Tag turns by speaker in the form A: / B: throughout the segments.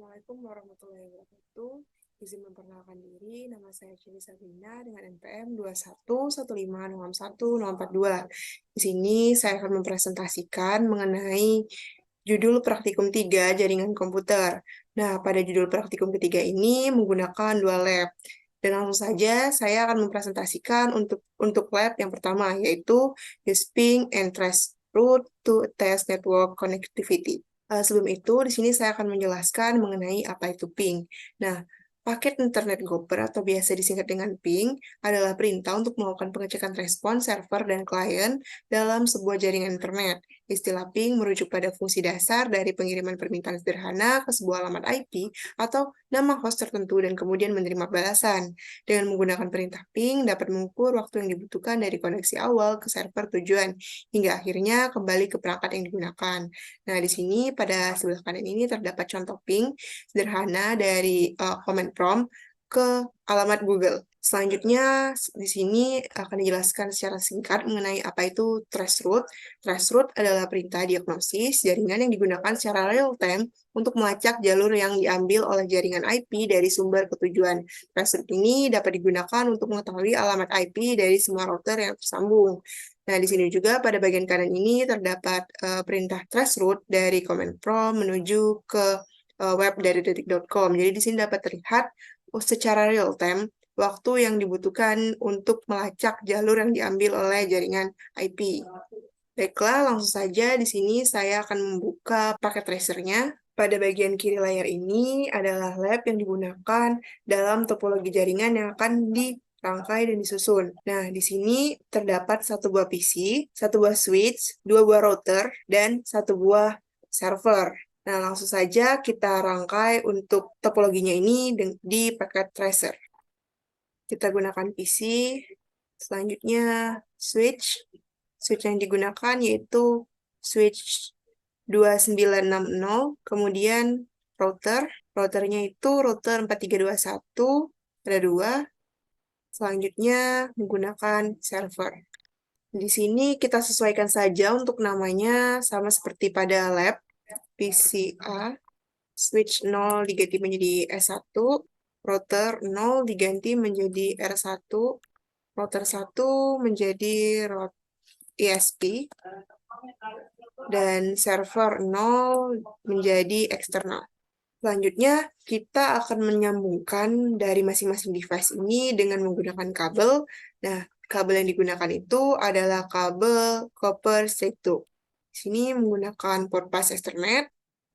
A: Assalamualaikum warahmatullahi wabarakatuh. Izin memperkenalkan diri, nama saya Cili Sabrina dengan NPM 211506142. Di sini saya akan mempresentasikan mengenai judul praktikum 3 jaringan komputer. Nah, pada judul praktikum ketiga ini menggunakan dua lab. Dan langsung saja saya akan mempresentasikan untuk lab yang pertama, yaitu use ping and trace route to test network connectivity. Sebelum itu, di sini saya akan menjelaskan mengenai apa itu ping. Nah, paket internet gopher atau biasa disingkat dengan ping adalah perintah untuk melakukan pengecekan respons server dan klien dalam sebuah jaringan internet. Istilah ping merujuk pada fungsi dasar dari pengiriman permintaan sederhana ke sebuah alamat IP atau nama host tertentu dan kemudian menerima balasan. Dengan menggunakan perintah ping dapat mengukur waktu yang dibutuhkan dari koneksi awal ke server tujuan hingga akhirnya kembali ke perangkat yang digunakan. Nah, di sini pada sebelah kanan ini terdapat contoh ping sederhana dari command prompt ke alamat Google. Selanjutnya, di sini akan dijelaskan secara singkat mengenai apa itu traceroute. Traceroute adalah perintah diagnosis jaringan yang digunakan secara real-time untuk melacak jalur yang diambil oleh jaringan IP dari sumber ke tujuan. Traceroute ini dapat digunakan untuk mengetahui alamat IP dari semua router yang tersambung. Nah, di sini juga pada bagian kanan ini terdapat perintah traceroute dari command prompt menuju ke web dari detik.com. Jadi di sini dapat terlihat secara real time waktu yang dibutuhkan untuk melacak jalur yang diambil oleh jaringan IP. Baiklah, langsung saja di sini saya akan membuka paket tracernya. Pada bagian kiri layar ini adalah lab yang digunakan dalam topologi jaringan yang akan dirangkai dan disusun. Nah, di sini terdapat satu buah PC, satu buah switch, dua buah router, dan satu buah server. Nah, langsung saja kita rangkai untuk topologinya ini di paket tracer. Kita gunakan PC, selanjutnya switch. Switch yang digunakan yaitu switch 2960, kemudian routernya itu router 4321, ada dua, selanjutnya menggunakan server. Di sini kita sesuaikan saja untuk namanya sama seperti pada lab, PCA, switch 0 diganti menjadi S1, router 0 diganti menjadi R1, router 1 menjadi ISP, dan server 0 menjadi eksternal. Selanjutnya, kita akan menyambungkan dari masing-masing device ini dengan menggunakan kabel. Nah, kabel yang digunakan itu adalah kabel copper straight tube. Di sini menggunakan port bus Ethernet.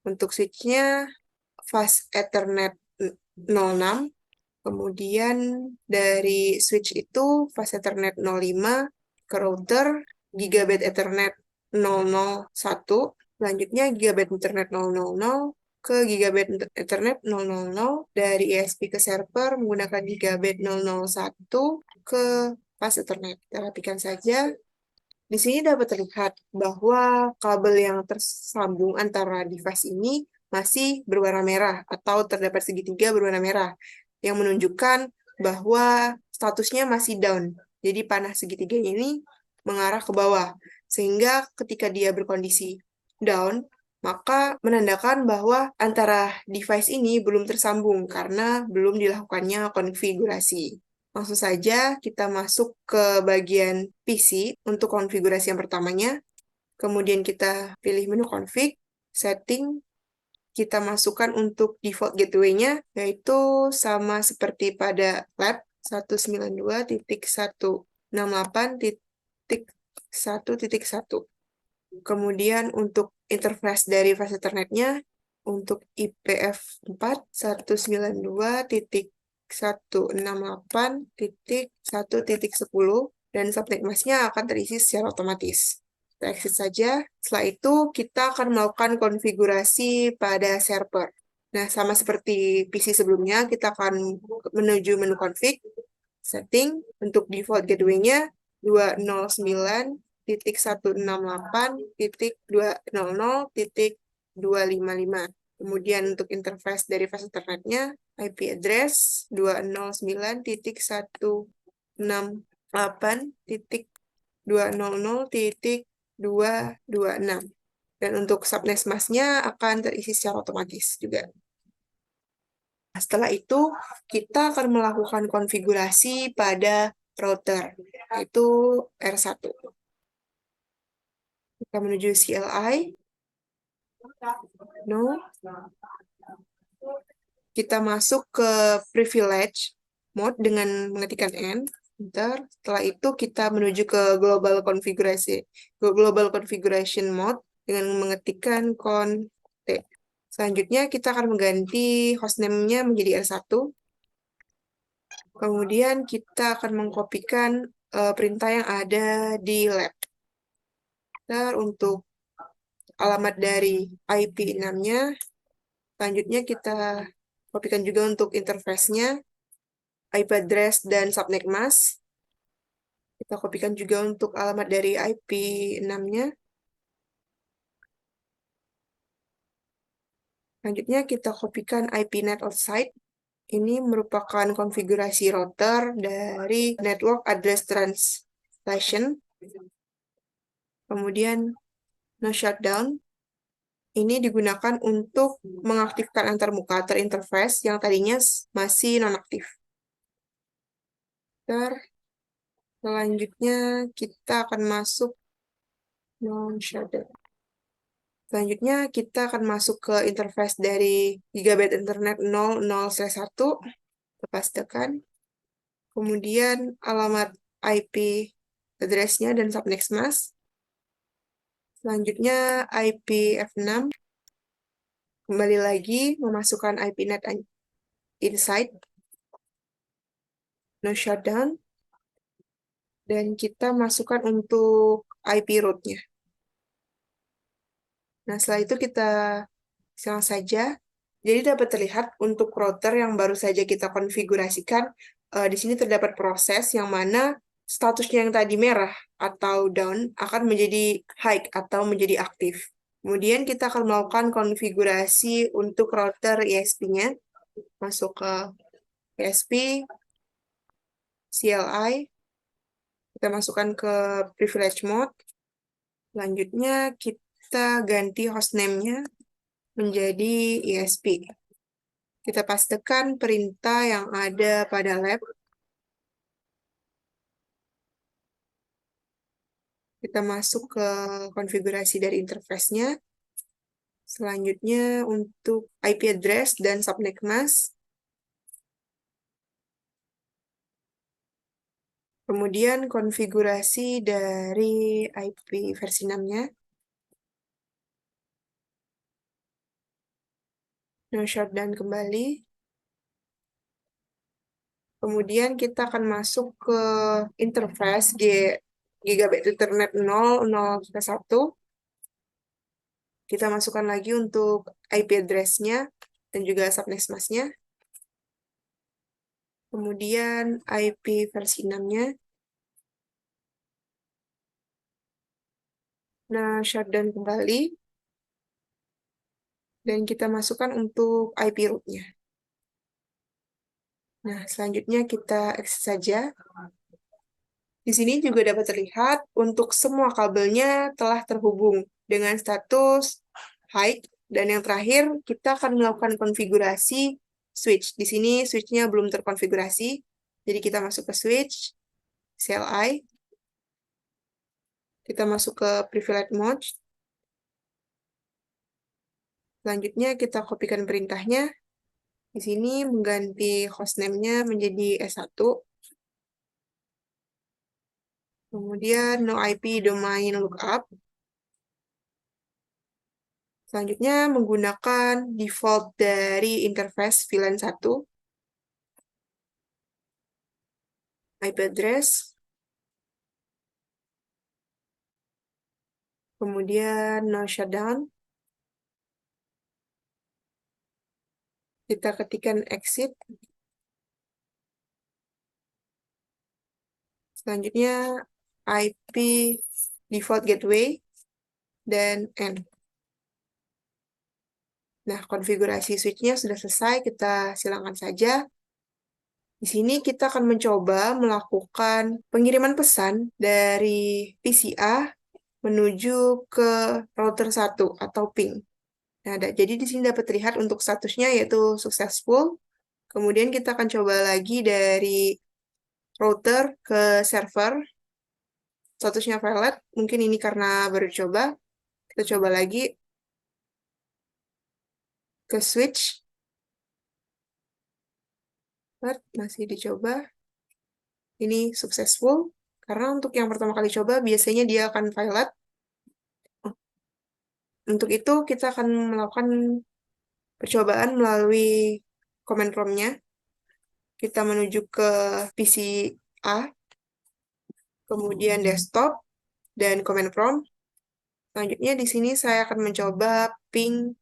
A: Untuk switch-nya fast Ethernet 06. Kemudian dari switch itu fast Ethernet 05 ke router Gigabit Ethernet 001. Selanjutnya Gigabit Ethernet 000 ke Gigabit Ethernet 000 dari ISP ke server menggunakan Gigabit 001 ke fast Ethernet. Kita rapikan saja. Di sini dapat terlihat bahwa kabel yang tersambung antara device ini masih berwarna merah atau terdapat segitiga berwarna merah yang menunjukkan bahwa statusnya masih down. Jadi panah segitiga ini mengarah ke bawah. Sehingga ketika dia berkondisi down, maka menandakan bahwa antara device ini belum tersambung karena belum dilakukannya konfigurasi. Langsung saja kita masuk ke bagian PC untuk konfigurasi yang pertamanya. Kemudian kita pilih menu config, setting, kita masukkan untuk default gateway-nya, yaitu sama seperti pada lab 192.168.1.1. Kemudian untuk interface dari fast Ethernet-nya, untuk IPF4 192.168.1.10 dan subnet mask-nya akan terisi secara otomatis. Kita exit saja. Setelah itu, kita akan melakukan konfigurasi pada server. Nah, sama seperti PC sebelumnya, kita akan menuju menu config, setting, untuk default gateway-nya 209.168.200.255. Kemudian untuk interface dari fast Ethernet-nya, IP address 209.168.200.226. Dan untuk subnet mask-nya akan terisi secara otomatis juga. Setelah itu, kita akan melakukan konfigurasi pada router, yaitu R1. Kita menuju CLI, no. Kita masuk ke privilege mode dengan mengetikkan N. Enter. Setelah itu kita menuju ke global configuration mode dengan mengetikkan T. Selanjutnya kita akan mengganti hostname-nya menjadi R1. Kemudian kita akan mengkopikan perintah yang ada di lab. Untuk alamat dari IP 6-nya. Selanjutnya kita kopikan juga untuk interface-nya, IP address dan subnet mask. Kita kopikan juga untuk alamat dari IP 6-nya. Selanjutnya kita kopikan IP net outside. Ini merupakan konfigurasi router dari network address translation. Kemudian no shutdown. Ini digunakan untuk mengaktifkan antarmuka terinterface yang tadinya masih nonaktif. Selanjutnya kita akan masuk non-shutdown. Selanjutnya kita akan masuk ke interface dari Gigabit Internet 00/1. Kita pastikan. Kemudian alamat IP address-nya dan subnet mask. Selanjutnya IP F6. Kembali lagi memasukkan IP net inside. No shutdown. Dan kita masukkan untuk IP root-nya. Nah, setelah itu kita silang saja. Jadi dapat terlihat untuk router yang baru saja kita konfigurasikan, di sini terdapat proses yang mana statusnya yang tadi merah atau down akan menjadi high atau menjadi aktif. Kemudian kita akan melakukan konfigurasi untuk router ISP-nya. Masuk ke ISP, CLI, kita masukkan ke privilege mode. Selanjutnya kita ganti hostname-nya menjadi ISP. Kita pastikan perintah yang ada pada lab. Kita masuk ke konfigurasi dari interface-nya. Selanjutnya untuk IP address dan subnet mask. Kemudian konfigurasi dari IP versi 6-nya. No shutdown kembali. Kemudian kita akan masuk ke interface Gigabit Internet 00/1. Kita masukkan lagi untuk IP address-nya dan juga subnet mask-nya. Kemudian IP versi 6-nya. Nah, shutdown kembali. Dan kita masukkan untuk IP root-nya. Nah, selanjutnya kita exit saja. Di sini juga dapat terlihat untuk semua kabelnya telah terhubung dengan status high. Dan yang terakhir, kita akan melakukan konfigurasi switch. Di sini switch-nya belum terkonfigurasi. Jadi kita masuk ke switch, CLI. Kita masuk ke privilege mode. Selanjutnya kita kopikan perintahnya. Di sini mengganti hostname-nya menjadi S1. Kemudian no IP domain lookup. Selanjutnya menggunakan default dari interface VLAN 1. IP address. Kemudian no shutdown. Kita ketikkan exit. Selanjutnya IP default gateway dan N. Nah, konfigurasi switch-nya sudah selesai, kita silakan saja. Di sini kita akan mencoba melakukan pengiriman pesan dari PCA menuju ke router 1 atau ping. Nah, jadi di sini dapat terlihat untuk statusnya yaitu successful. Kemudian kita akan coba lagi dari router ke server, statusnya violet. Mungkin ini karena baru coba. Kita coba lagi ke switch, masih dicoba. Ini successful, karena untuk yang pertama kali coba, biasanya dia akan violet. Untuk itu, kita akan melakukan percobaan melalui command prompt-nya. Kita menuju ke PC A, kemudian desktop, dan command prompt. Selanjutnya di sini saya akan mencoba ping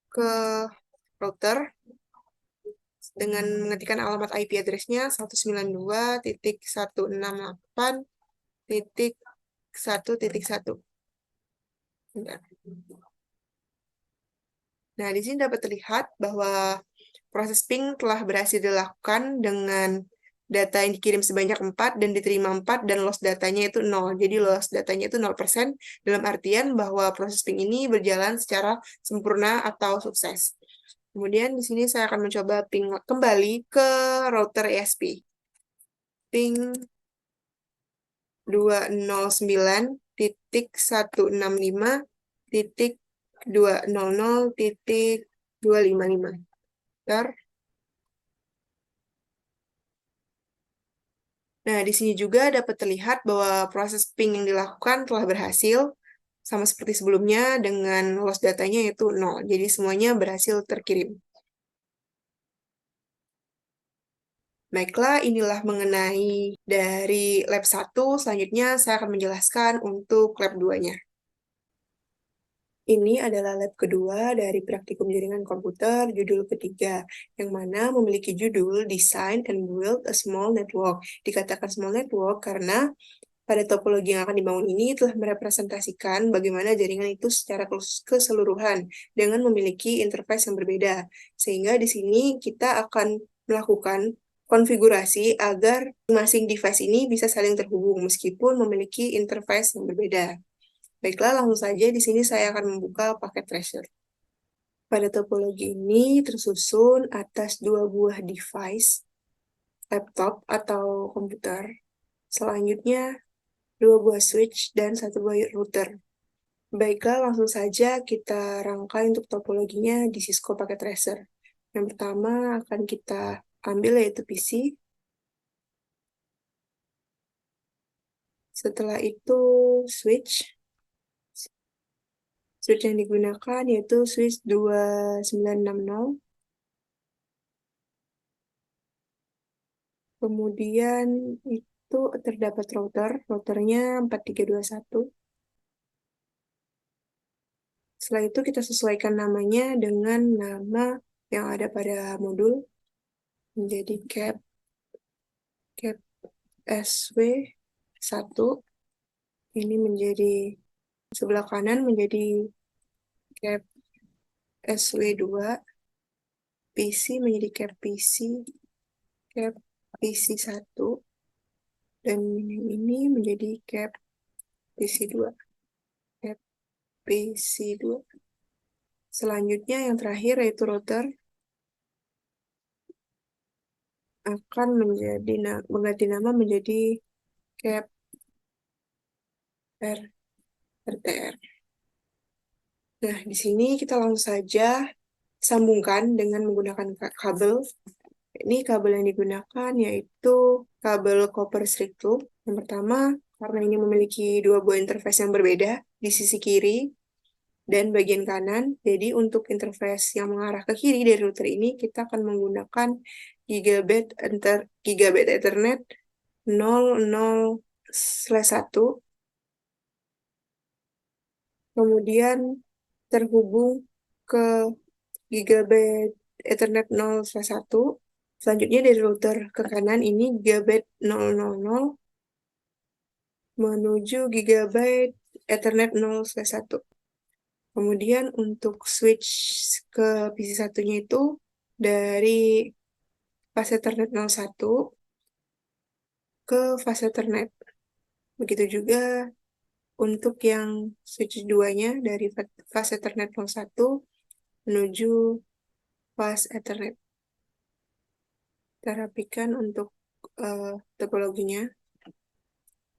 A: ke router dengan mengetikkan alamat IP address-nya 192.168.1.1. Bentar. Nah, di sini dapat terlihat bahwa proses ping telah berhasil dilakukan dengan data yang dikirim sebanyak 4 dan diterima 4 dan loss datanya itu 0. Jadi loss datanya itu 0% dalam artian bahwa proses ping ini berjalan secara sempurna atau sukses. Kemudian di sini saya akan mencoba ping kembali ke router ESP. Ping 209.165.200.255. Bentar. Nah, di sini juga dapat terlihat bahwa proses ping yang dilakukan telah berhasil, sama seperti sebelumnya dengan loss datanya yaitu 0. Jadi semuanya berhasil terkirim. Baiklah, inilah mengenai dari lab 1. Selanjutnya saya akan menjelaskan untuk lab 2-nya. Ini adalah lab kedua dari praktikum jaringan komputer judul ketiga, yang mana memiliki judul Design and Build a Small Network. Dikatakan small network karena pada topologi yang akan dibangun ini telah merepresentasikan bagaimana jaringan itu secara keseluruhan dengan memiliki interface yang berbeda. Sehingga di sini kita akan melakukan konfigurasi agar masing-masing device ini bisa saling terhubung meskipun memiliki interface yang berbeda. Baiklah, langsung saja di sini saya akan membuka paket tracer. Pada topologi ini tersusun atas dua buah device, laptop atau komputer. Selanjutnya, dua buah switch dan satu buah router. Baiklah, langsung saja kita rangkai untuk topologinya di Cisco Packet Tracer. Yang pertama akan kita ambil yaitu PC. Setelah itu switch. Switch yang digunakan yaitu switch 2960. Kemudian itu terdapat router. Routernya 4321. Setelah itu kita sesuaikan namanya dengan nama yang ada pada modul. Menjadi cap SW1. Ini menjadi sebelah kanan menjadi cap SW2. PC menjadi cap PC1. Dan ini menjadi cap PC2. Cap PC2. Selanjutnya yang terakhir yaitu router akan mengganti nama menjadi cap RTR. Nah, di sini kita langsung saja sambungkan dengan menggunakan kabel. Ini kabel yang digunakan yaitu kabel copper strip tube. Yang pertama, karena ini memiliki dua buah interface yang berbeda di sisi kiri dan bagian kanan. Jadi untuk interface yang mengarah ke kiri dari router ini, kita akan menggunakan Gigabit Ethernet 00/1. Kemudian terhubung ke Gigabit Ethernet 0/1. Selanjutnya dari router ke kanan ini Gigabit 000 menuju Gigabit Ethernet 0/1. Kemudian untuk switch ke PC satunya itu dari fase Ethernet 01 ke fase Ethernet. Begitu juga untuk yang switch 2-nya dari fase Ethernet 01 menuju fase Ethernet. Kita rapikan untuk topologinya.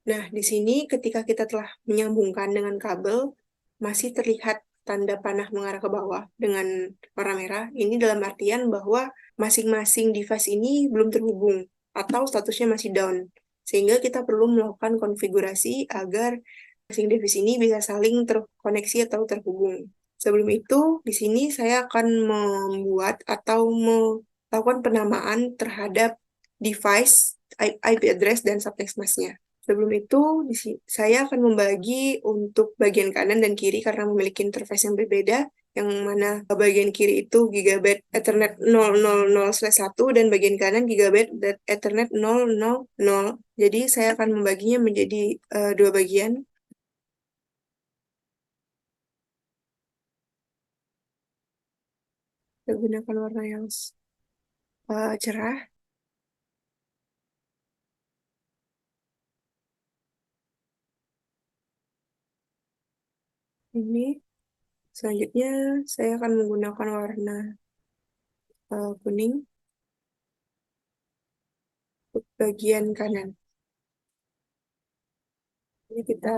A: Nah, di sini ketika kita telah menyambungkan dengan kabel, masih terlihat tanda panah mengarah ke bawah dengan warna merah. Ini dalam artian bahwa masing-masing device ini belum terhubung atau statusnya masih down. Sehingga kita perlu melakukan konfigurasi agar masing device ini bisa saling terkoneksi atau terhubung. Sebelum itu, di sini saya akan membuat atau melakukan penamaan terhadap device, IP address, dan subtext masknya. Sebelum itu, saya akan membagi untuk bagian kanan dan kiri karena memiliki interface yang berbeda, yang mana bagian kiri itu Gigabit Ethernet 000/1 dan bagian kanan Gigabit Ethernet 000. Jadi saya akan membaginya menjadi dua bagian. Saya gunakan warna yang cerah. Ini selanjutnya saya akan menggunakan warna kuning untuk bagian kanan. Ini kita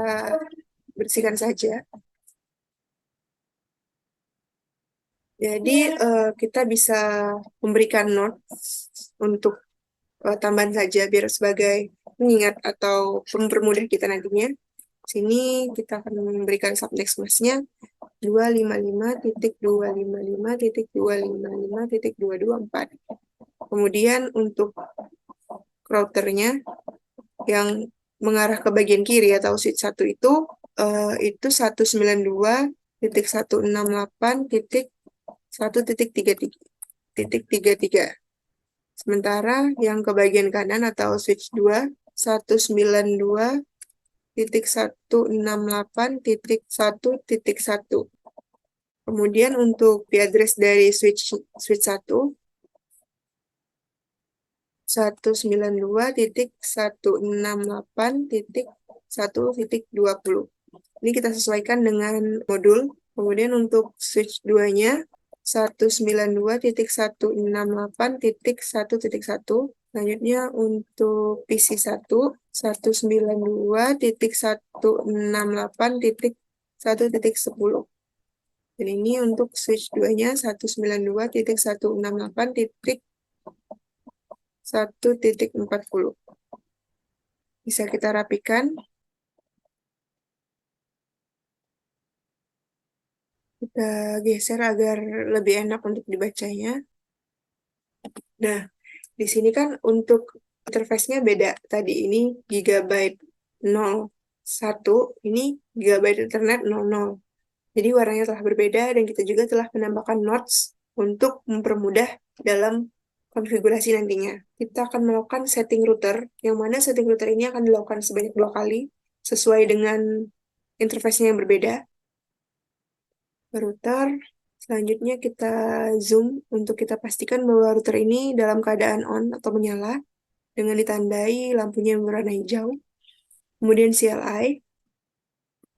A: bersihkan saja. Jadi kita bisa memberikan note untuk tambahan saja biar sebagai pengingat atau mempermudah kita nantinya. Sini kita akan memberikan subtext masknya 255.255.225.224. Kemudian untuk routernya yang mengarah ke bagian kiri atau switch 1 itu 192.168.1.33. Sementara yang ke bagian kanan atau switch 2 192.168.1.1. Kemudian untuk IP address dari switch 1 192.168.1.20. Ini kita sesuaikan dengan modul. Kemudian untuk switch 2-nya 192.168.1.1. Selanjutnya untuk PC 1 192.168.1.10. Dan ini untuk switch 2-nya 192.168.1.40. Bisa kita rapikan. Kita geser agar lebih enak untuk dibacanya. Nah, di sini kan untuk interface-nya beda. Tadi ini Gigabyte 01, ini Gigabyte Ethernet 00. Jadi warnanya telah berbeda dan kita juga telah menambahkan notes untuk mempermudah dalam konfigurasi nantinya. Kita akan melakukan setting router, yang mana setting router ini akan dilakukan sebanyak 2 kali, sesuai dengan interface-nya yang berbeda. Router, selanjutnya kita zoom untuk kita pastikan bahwa router ini dalam keadaan on atau menyala, dengan ditandai lampunya yang berwarna hijau. Kemudian CLI,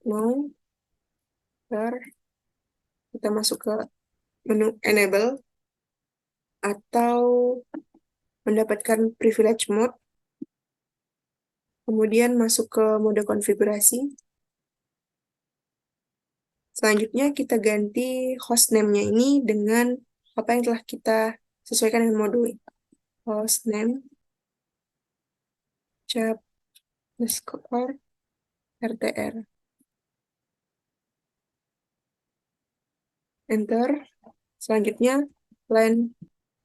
A: no, kita masuk ke menu enable, atau mendapatkan privilege mode, kemudian masuk ke mode konfigurasi. Selanjutnya kita ganti hostname-nya ini dengan apa yang telah kita sesuaikan dengan modul. Hostname, cap, underscore, RTR. Enter. Selanjutnya, line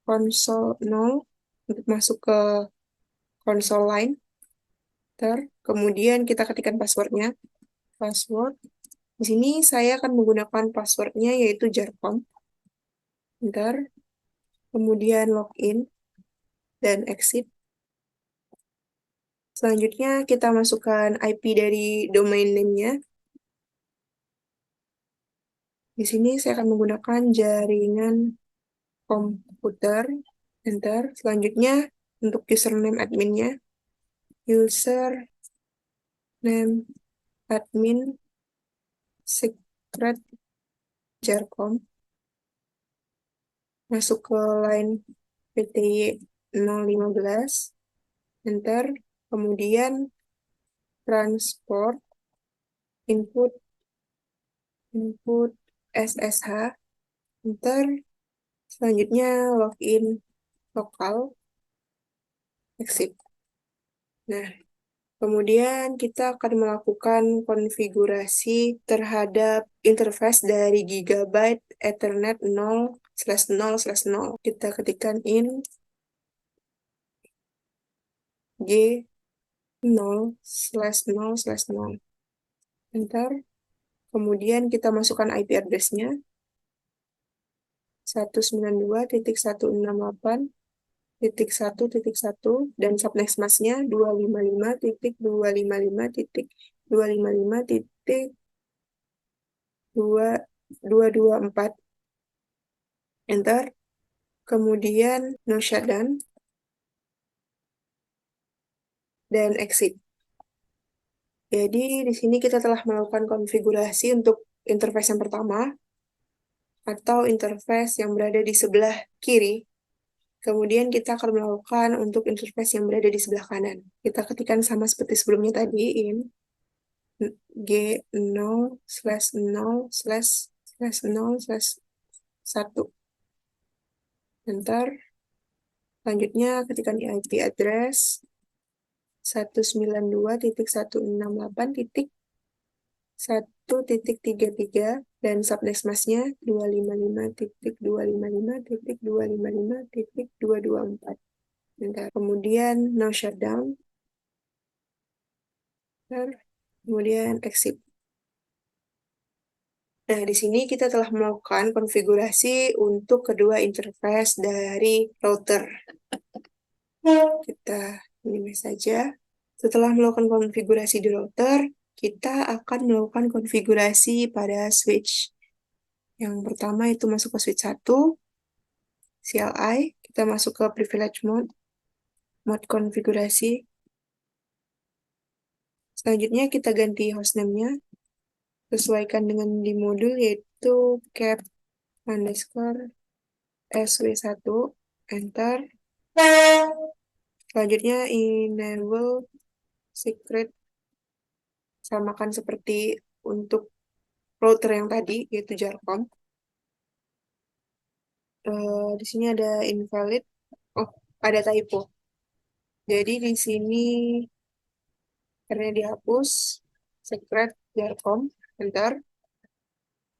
A: console 0 untuk masuk ke konsol line. Enter. Kemudian kita ketikkan passwordnya. Password. Di sini saya akan menggunakan passwordnya yaitu jarcom. Enter. Kemudian login dan exit. Selanjutnya kita masukkan IP dari domain name-nya. Di sini saya akan menggunakan jaringan komputer. Enter. Selanjutnya untuk username adminnya. Username admin secret jarcom. Masuk ke line PTY 015, enter, kemudian transport input SSH, enter, selanjutnya login lokal, exit. Nah, kemudian kita akan melakukan konfigurasi terhadap interface dari Gigabyte Ethernet 0/0/0. Kita ketikkan in G 0/0/0. Enter. Kemudian kita masukkan IP address-nya 192.168.1.1 dan subnext mask-nya 255.255.255.224. Enter. Kemudian no shutdown dan exit. Jadi di sini kita telah melakukan konfigurasi untuk interface yang pertama atau interface yang berada di sebelah kiri. Kemudian kita akan melakukan untuk interface yang berada di sebelah kanan. Kita ketikkan sama seperti sebelumnya tadi, in G0/0/0/1. Enter. Selanjutnya ketikkan IP address 192.168.1.33 dan subnext mask-nya 255.255.255.224. Kemudian no shutdown, kemudian exit. Nah, di sini kita telah melakukan konfigurasi untuk kedua interface dari router. Kita minimize saja. Setelah melakukan konfigurasi di router, kita akan melakukan konfigurasi pada switch. Yang pertama itu masuk ke switch 1, CLI, kita masuk ke privilege mode, mode konfigurasi. Selanjutnya kita ganti hostname-nya, sesuaikan dengan di modul yaitu cap_sw1, enter. Selanjutnya enable secret, samakan seperti untuk router yang tadi, yaitu Jarcom. Di sini ada invalid, ada typo. Jadi di sini karena dihapus, secret Jarcom, enter.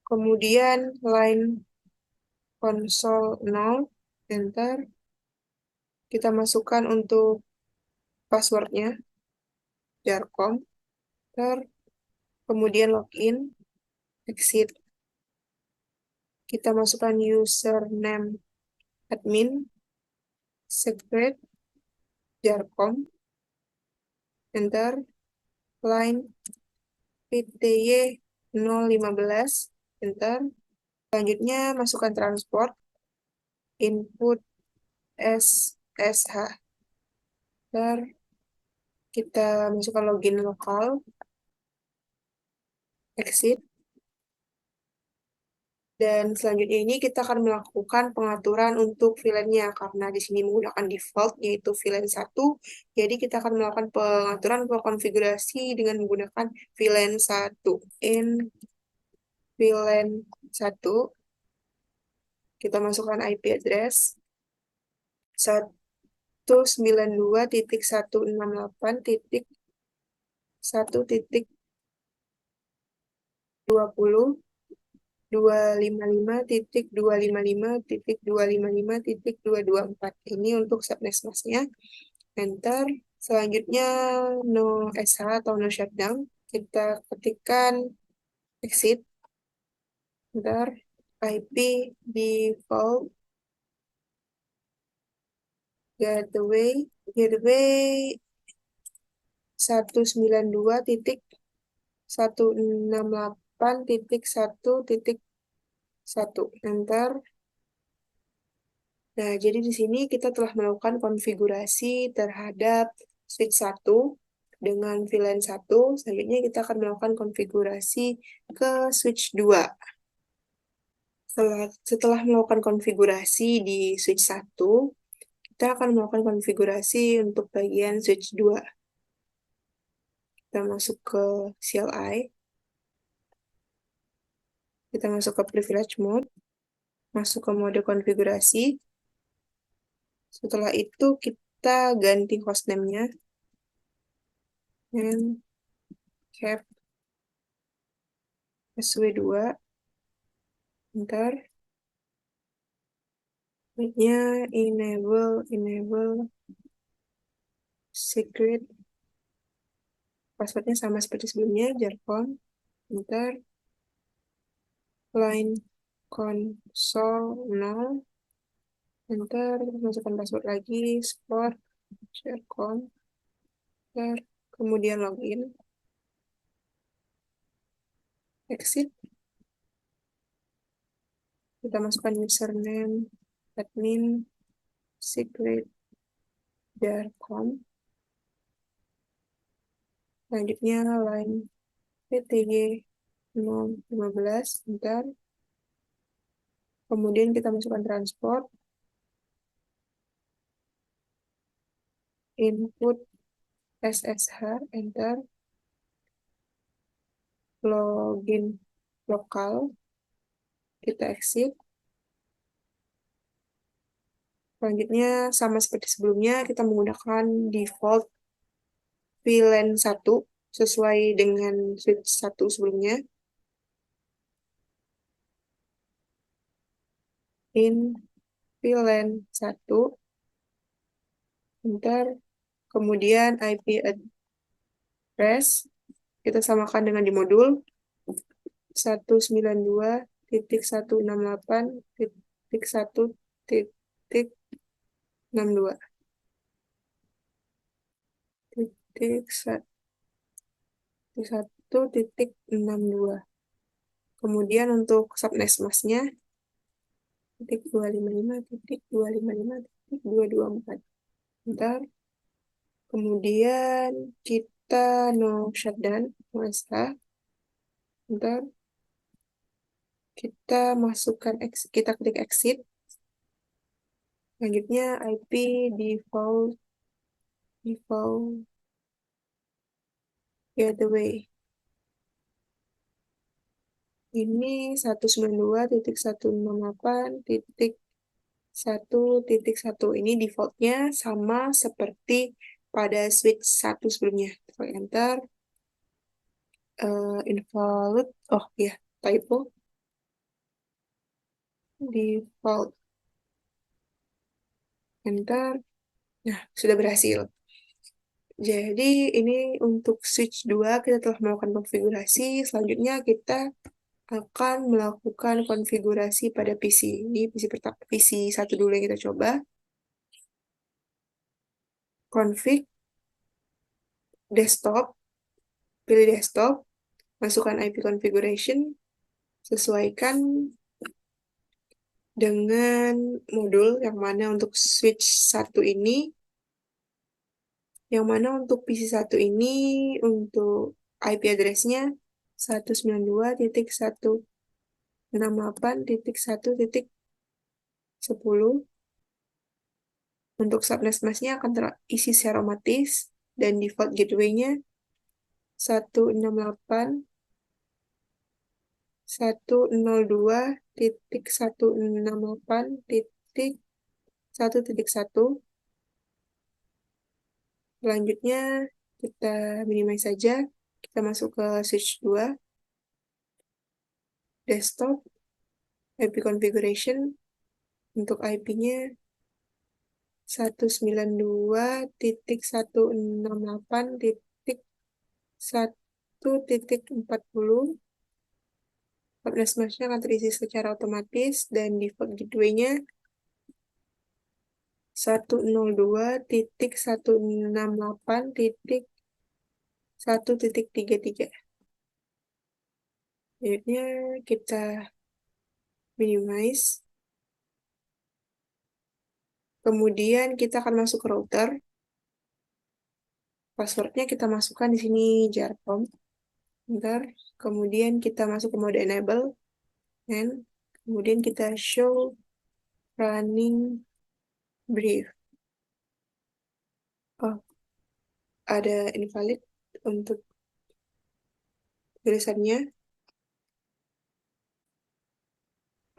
A: Kemudian line console 0, enter. Kita masukkan untuk passwordnya, Jarcom, enter. Kemudian login, exit. Kita masukkan username admin, secret, Jarcom, enter. Line PTY 015, enter. Selanjutnya masukkan transport, input SSH, enter. Kita masukkan login lokal, exit. Dan selanjutnya ini kita akan melakukan pengaturan untuk VLAN-nya karena di sini menggunakan default yaitu VLAN 1. Jadi kita akan melakukan pengaturan atau konfigurasi dengan menggunakan VLAN 1. In VLAN 1 kita masukkan IP address 192.168.1.20 255.255.255.224. Ini untuk subnext mask-nya. Enter. Selanjutnya no SH atau no shutdown. Kita ketikkan exit. Enter. IP default gateway 192.168.1.1. Enter. Nah, jadi di sini kita telah melakukan konfigurasi terhadap switch 1 dengan VLAN 1. Selanjutnya kita akan melakukan konfigurasi ke switch 2. Setelah melakukan konfigurasi di switch 1, kita akan melakukan konfigurasi untuk bagian switch 2. Kita masuk ke CLI, kita masuk ke privilege mode, masuk ke mode konfigurasi. Setelah itu kita ganti hostname-nya, and cap SW2, ntar nya enable secret, passwordnya sama seperti sebelumnya, jarcon, ntar line console 0, ntar masukkan password lagi, sport, jarcon, ntar kemudian login, exit, kita masukkan username, admin, secret, jarcon, selanjutnya line ptg 015, ntar kemudian kita masukkan transport, input SSH, enter, login lokal, kita exit. Selanjutnya, sama seperti sebelumnya, kita menggunakan default VLAN 1 sesuai dengan switch 1 sebelumnya. In VLAN 1, enter, kemudian IP address, kita samakan dengan di modul 192.168.1.62. Titik 1.62. Kemudian untuk subnet masknya titik 255.254. Ntar kemudian kita no shutdown, no SH. Ntar kita masukkan kita klik exit. Selanjutnya IP default gateway. Ini 192.168.1.1. Ini defaultnya sama seperti pada switch 1 sebelumnya. Kita enter. Invalid. Oh ya, typo. Default. Enter. Nah, sudah berhasil. Jadi ini untuk switch 2 kita telah melakukan konfigurasi. Selanjutnya kita akan melakukan konfigurasi pada PC. Ini PC 1 dulu yang kita coba. Config, desktop, pilih desktop, masukkan IP configuration, sesuaikan dengan modul yang mana untuk switch 1 ini, yang mana untuk PC 1 ini untuk IP address-nya 192.168.1.10. Untuk subnet masknya akan terisi secara otomatis dan default gateway-nya 102.168.1.1. Selanjutnya kita minimize saja. Kita masuk ke switch 2, desktop, IP configuration. Untuk IP-nya 192.168.1.40. Subnet masknya akan terisi secara otomatis dan default gateway-nya 102.168.1.33. Selanjutnya kita minimize. Kemudian kita akan masuk ke router. Passwordnya kita masukkan di sini jarcom. Ntar, kemudian kita masuk ke mode enable. Dan kemudian kita show running brief. Oh, ada invalid untuk tulisannya.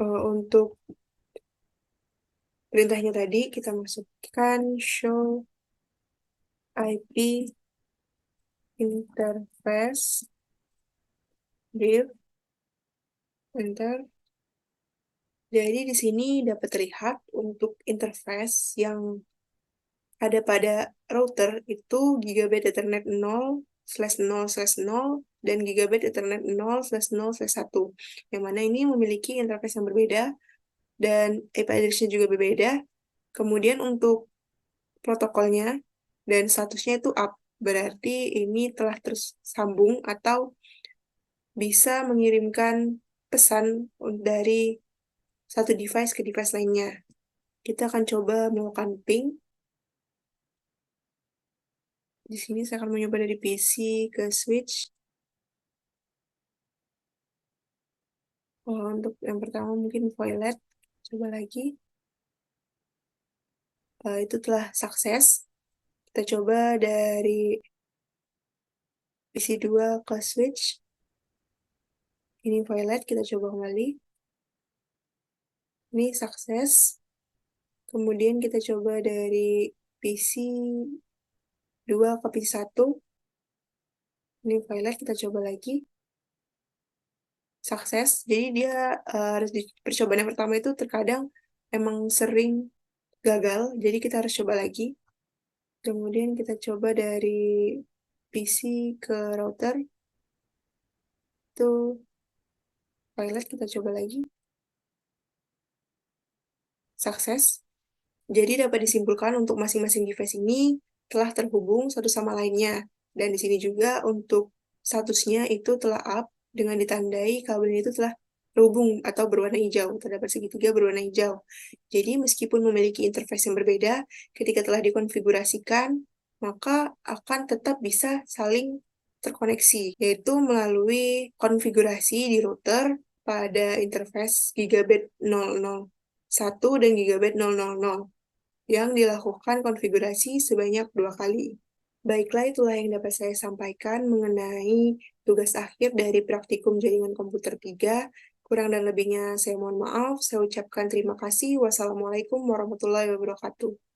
A: Untuk perintahnya tadi kita masukkan show IP interface div, enter. Jadi di sini dapat terlihat untuk interface yang ada pada router itu Gigabit Ethernet 0/0/0 dan Gigabit Ethernet 0/0/1, yang mana ini memiliki interface yang berbeda dan IP address-nya juga berbeda. Kemudian untuk protokolnya dan statusnya itu up, berarti ini telah tersambung atau bisa mengirimkan pesan dari satu device ke device lainnya. Kita akan coba melakukan ping. Di sini saya akan mencoba dari PC ke switch. Untuk yang pertama mungkin voilet. Coba lagi. Itu telah sukses. Kita coba dari PC 2 ke switch. Ini voilet, kita coba kembali. Ini sukses. Kemudian kita coba dari PC 2 ke PC 1. Ini voilet, kita coba lagi. Sukses. Jadi dia harus di percobaan yang pertama itu terkadang emang sering gagal, jadi kita harus coba lagi. Kemudian kita coba dari PC ke router, itu pilot, kita coba lagi. Sukses. Jadi dapat disimpulkan untuk masing-masing device ini telah terhubung satu sama lainnya. Dan di sini juga untuk statusnya itu telah up dengan ditandai kabelnya itu telah terhubung atau berwarna hijau. Terdapat segitiga berwarna hijau. Jadi meskipun memiliki interface yang berbeda, ketika telah dikonfigurasikan, maka akan tetap bisa saling terkoneksi, yaitu melalui konfigurasi di router pada interface Gigabit 001 dan Gigabit 000 yang dilakukan konfigurasi sebanyak 2 kali. Baiklah, itulah yang dapat saya sampaikan mengenai tugas akhir dari praktikum jaringan komputer 3. Kurang dan lebihnya saya mohon maaf. Saya ucapkan terima kasih. Wassalamualaikum warahmatullahi wabarakatuh.